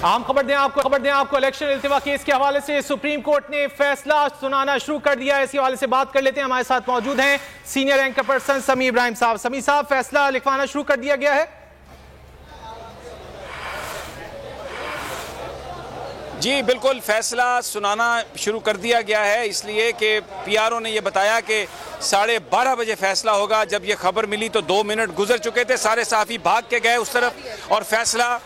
आम खबर दें आपको इलेक्शन इल्तिवा केस के हवाले से सुप्रीम कोर्ट ने फैसला सुनाना शुरू कर दिया है। इसी हवाले से बात कर लेते हैं। हमारे साथ मौजूद हैं सीनियर एंकर पर्सन समी इब्राहिम साहब। समी साहब, फैसला लिखवाना शुरू कर दिया गया है? जी बिल्कुल, फैसला सुनाना शुरू कर दिया गया है, इसलिए कि पीआरओ ने यह बताया कि 12:30 बजे फैसला होगा। जब यह खबर मिली तो 2 मिनट गुजर चुके थे, सारे सहाफ़ी भाग के गए उस तरफ और फैसला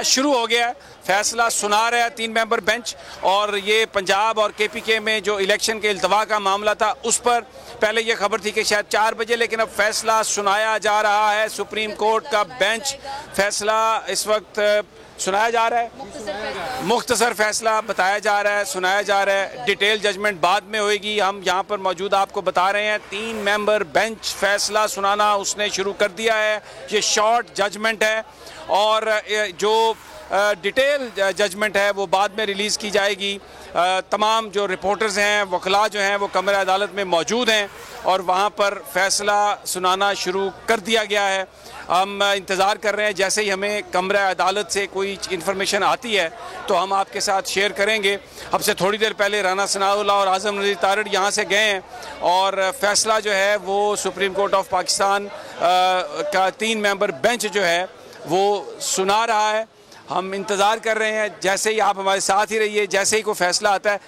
शुरू हो गया है। फैसला सुना रहा है 3 मेंबर बेंच। और ये पंजाब और केपीके में जो इलेक्शन के इल्तवा का मामला था उस पर पहले ये खबर थी कि शायद 4 बजे, लेकिन अब फैसला सुनाया जा रहा है। सुप्रीम कोर्ट का बेंच फैसला इस वक्त सुनाया जा रहा है। मुख्तसर फैसला बताया जा रहा है, सुनाया जा रहा है। डिटेल जजमेंट बाद में होएगी। हम यहाँ पर मौजूद आपको बता रहे हैं 3 मेंबर बेंच फैसला सुनाना उसने शुरू कर दिया है। ये शॉर्ट जजमेंट है और जो डिटेल जजमेंट है वो बाद में रिलीज़ की जाएगी। तमाम जो रिपोर्टर्स हैं, वकला जो हैं, वो कमरे अदालत में मौजूद हैं और वहाँ पर फैसला सुनाना शुरू कर दिया गया है। हम इंतज़ार कर रहे हैं, जैसे ही हमें कमरे अदालत से कोई इन्फॉर्मेशन आती है तो हम आपके साथ शेयर करेंगे। हमसे थोड़ी देर पहले राना सनाउल्लाह और आज़म नज़ीर तारड़ यहाँ से गए हैं और फैसला जो है वो सुप्रीम कोर्ट ऑफ पाकिस्तान का 3 मेंबर बेंच जो है वो सुना रहा है। हम इंतज़ार कर रहे हैं, जैसे ही आप हमारे साथ ही रहिए, जैसे ही कोई फैसला आता है